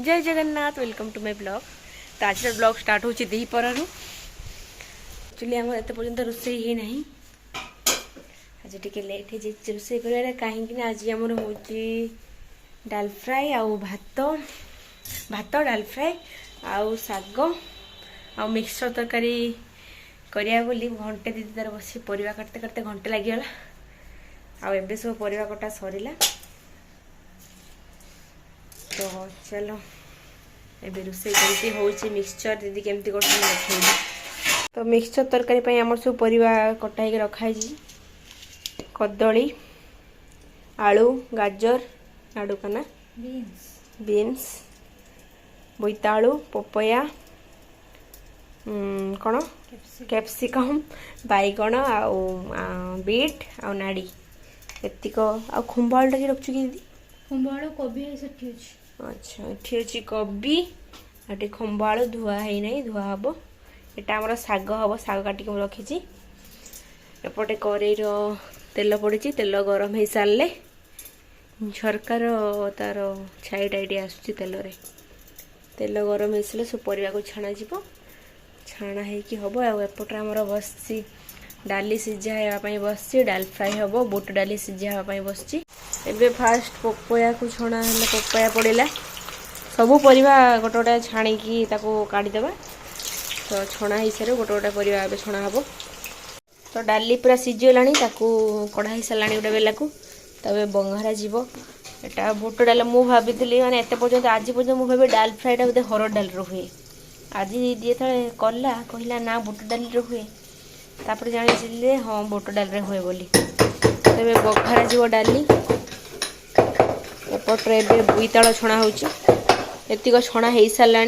जय Jagannath welcome to my blog. तो आज ब्लॉग स्टार्ट हो दीपर एक्चुअली आम एत पर्यंत रोसे ही ना आज टे लेट हो रोसे कर कहीं आज आमर हो डाल फ्राए आउ भात भात डाल फ्राए आउ साग आउ मिक्सचर तरकारी करिया बोली घंटे दीदी तार बस परिवा काटते काटते घंटे लगिगला आउ एबे सब परिवा कटा सरीला। तो चलो एबे रोसे केमती होची मिक्सचर दीदी केमती करछन देखैली। तो मिक्सचर तरकारी पई हमर सब परिवा कटाई के रखाई जी कदली आलू गाजर आलू कना बीन्स बोईतालू पपया कौन कैप्सिकम बैगण आउ बीट आउ नाड़ी एतिक आ खुम्बाळटा कि रखछु कि दीदी खुम्बाळ कोबी सेठी अछि। अच्छा ये अच्छी कोबी आटे खंबालू धुआ है नहीं धुआ हम यहाँ आम साग हम साग काटिक रखी एपटे कड़े तेल पड़ी तेल गरम हो सारे झरकार तार छाई टाइट आसूँ तेल गरम हो सारे सब परिवा को छाणा छाणा हम एपटे आमर बस डाली सिझाई बस डाल फ्राए हम बुट डाली सिझाई बस एबे फास्ट पपया को छणा है पपया पड़ेगा सबू परिवा गोटे गोटे छाणिकी काढ़ीदेवा। तो छणा हो सारे गोटे गोटे परिवा एबे छणा हम। तो डाली पूरा सिझीगला कढ़ा हो सारा गोटे बेला को तब बंगारा जीव एटा बुट डाल मु भाभी मैंने एत पर्यटन आज पर्यटन मुझे भाभी डाल फ्राएटा बोधे हरड़ डाल हुए आज जो कला कहला ना बुट डाल हुए तापर जानी हाँ बुट डाल हुए बोली तबे बघारा जीव डाली एपट्रे एबे बोईताल छणा होतिक छणा हो सारा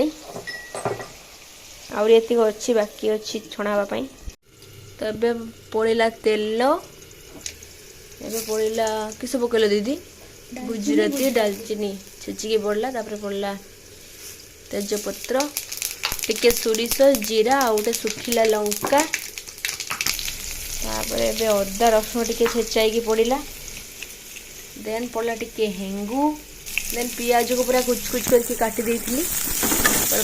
आउरी एतिक अच्छी बाकी अच्छी छणा हाँपाई। तो एबे पड़ेला तेल एबे पड़ेला किस पकेल दीदी गुजराती दालचीनी छेचिकी पड़ला तापर पड़ला तेजपत्र टिके सोरिष जीरा आ गोटे सुखिला लंका तापर एबे अदा रसुण टिके छेचाई पड़ला देन पड़ला टिके हेंगू देन पियाज को पूरा कुच कुच करके काटी देइथिली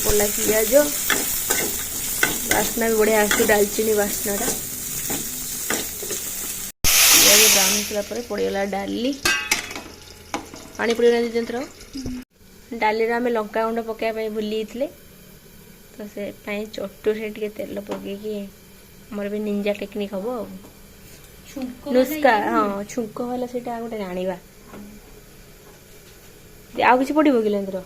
पड़ला पियाज वासना भी बढ़िया आसू दालचीनी वासनाटा पियाज ब्राउन कला पर पड़गला डाली पानी पड़गला दीदी डाली आम लंका गुंड पकाइबा भूली तो से चटू से टे तेल पकईकि मोर भी निंजा टेक्निक हम आ नुस्का हाँ छुंक वाला से गोटे जाना आउ किसी पड़ो कि लेंद्र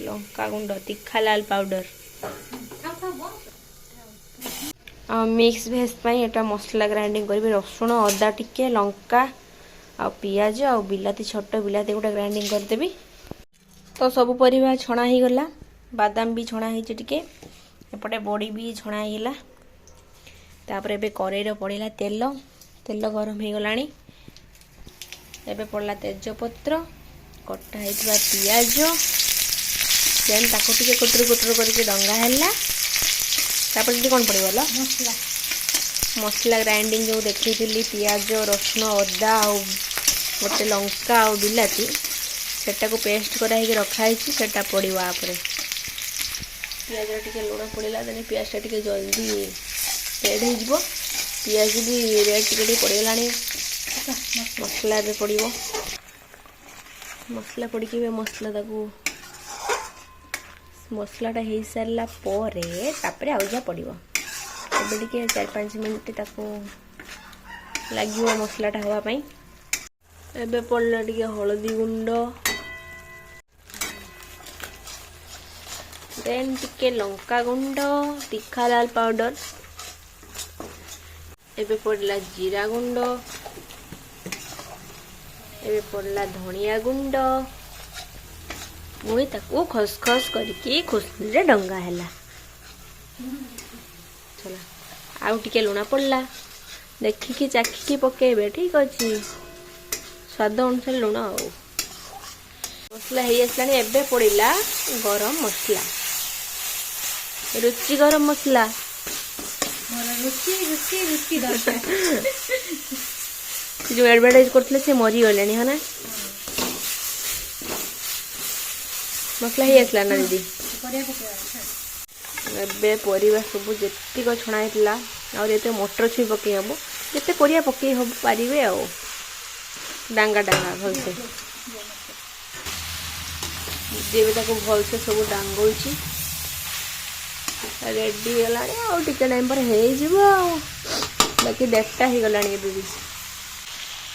लंका गुंड तीखा लाल पाउडर मिक्स भेज एटा मसला ग्राइंडिंग करी रसुण अदा टिके लंका आ पियाज आ बिलाती छोट बिलाती गोटे ग्राइंडिंग करदेवी। तो सब परिवा छणा ही गला बादाम भी छणा ही टिके एपटे बड़ी भी छणा ही गला तापर एबे कड़े पड़ेला तेल तेल गरम हो गलानी एबे पड़ला तेजपत्र कटा होइतबा पियाज देन ताको टिके कुटुर कुटुर करके डंगा हैला तापर टिके कोन पड़िबला मसला मसला ग्राइंडिंग जो देखी पियाज रसुण अदा आ गोटे लंका आ बिलाती सेटा को पेस्ट कराई रखाई सेटा पड़ो आपरे पियाज टिके लुण पड़ेगा देन पियाज टिके जल्दी रेड हो पियाज भी रेड टिके पड़गला मसला भी पड़ो मसला पड़ी मसला ताकू मसलाटा हो सारा पर आउ जा पड़ो एबे टिके 4-5 मिनट ताकू लगे मसलाटा हाँपाई। एबे पड़ला टिके हलदी गुंड देन टिके लंका गुंड तीखा लाल पाउडर एबे पड़ला जीरा गुंड एबे पड़ला धनिया गुंड मुई ताकू खसखस करके खुशबुरे डंगा हैला चला आउ टिके लुणा पड़ला देखिकी चाखिकी पकेबे ठीक अच्छे स्वाद अनुसार लुण आ मसला हो आसला एबे पड़ला गरम मसला रुचि गरम मसला रुचि रुचि रुचि दरकार जो एडवर्टाइज करते से मरीगले है ना मसला ही आसला ना दीदी ए परिवा सब जीक छणाई आते मटर छुई पकई हम जिते परिया पकई हम पारे आ डांगा डांगा भलसे दीदी भी भलसे सब डांगो रेडी गला टे टाइम पर हो बाकी डेटा हो गला दीदी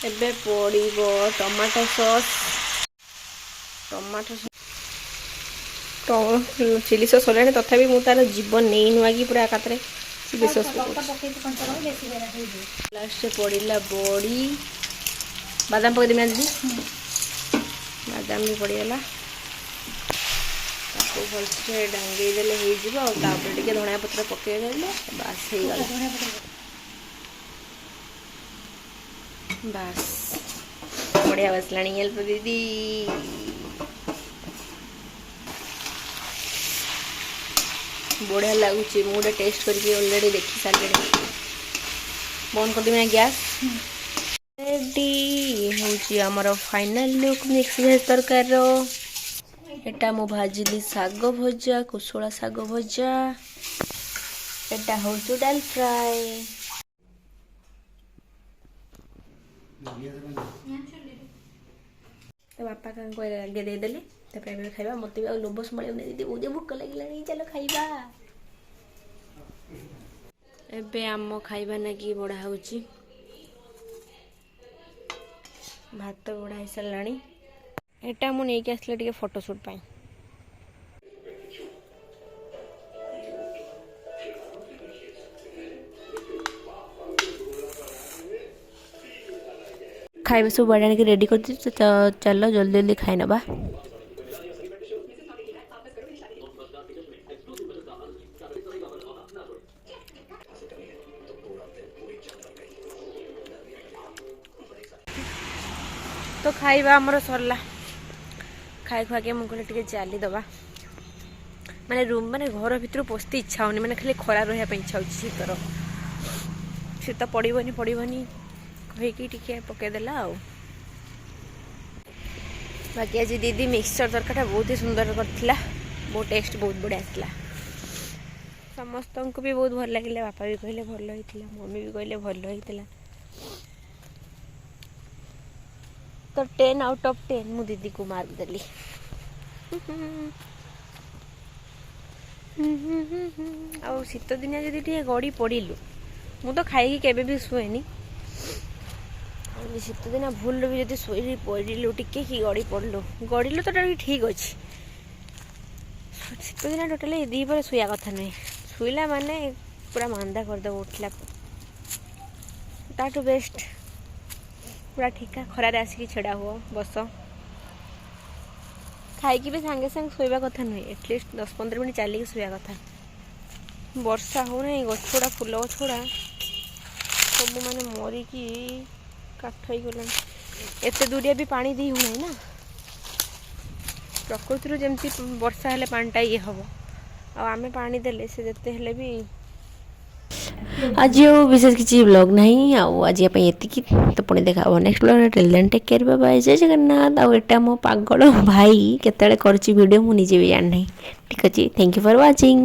एबे पड़ो टमाटो सॉस चिली सॉस होलानी तथापि मु तार जीवन नहीं नुआ कि पूरा एकात्र चिली सॉस लास्ट पड़ा बड़ी बादाम पकई देना दीदी बादाम भी पड़गला भलसे डांगे देले हो टे धनिया पत्र पकईदे बास हो गला बास बढ़िया बसला हेल्प दीदी बढ़िया लगुच मुझे टेस्ट करके ऑलरेडी देखी सारे बंद कर देना गैस रेडी हूँ आमर फाइनल लुक मिक्स भेज तरकार एटा मु भाजिली साग भजा कुशला साग भजा एटा हूँ डाल फ्राए तो बापा क्या आगे देदेले खाइबा मत भी लोभ संभाल दीदी बहुत भोक लगे चलो खाइबा एबे आम खाइबा ना कि बड़ा हो भात बड़ा हो सारा एटा मु नहीं आसले फोटोशूट पाई खाइबा सब बढ़िया के रेडी कर चलो जल्दी जल्दी खाई नबा तो खाइबा आमर सरला खाई खुआ के मुझे टे चली दबा माने रूम माने घर भीतर पशते इच्छा होनी माने खाली खरा रहा इच्छा होती शीतर शीत पड़ोनी पड़ोनी कहीकि पकईदेला आ बाकी आज दीदी मिक्सचर तरकाटा बहुत ही सुंदर करथिला बहुत टेस्ट बहुत बढ़िया आसला समस्त को भी बहुत भल लगे बापा भी कहले भल होइतिला मम्मी भी कहले भल होइतिला तो 10 आउट ऑफ 10 मु दीदी को मार्क देली आ शीत दिन जदि टे गड़ी पड़िलु मु तो खाई केबे भी शुएनी शीत दिन भूल भी जब शोई पड़ू टिके कि गड़िलु तो ठीक अच्छे शीत दिन टोटाली दीपर शुआ कथा नुहे शुला माने पूरा मांदा करदे उठला ताठू बेस्ट पूरा ठीक खरार आसिक छड़ा हुआ बस खाई भी सांगे सांगे शोवा कथा नुहे एटलिस्ट 10-15 मिनट चलिए शुआ कथा वर्षा हो ना गछड़ा फूल गछड़ा सब माने मरिकी काठ हो गला एत दूरिया भी पानी दी हो ना प्रकृति जमती वर्षा हेले पानीटा ये हम आमे पानी देले से जते हेले भी आज विशेष किसी ब्लॉग नहीं आज ये तो पुणी देखा next blog till take care bye bye Jai Jagannath आटा मो पागल भाई केते कर वीडियो मुझे भी जान नहीं ठीक अच्छे थैंक यू फॉर वाचिंग।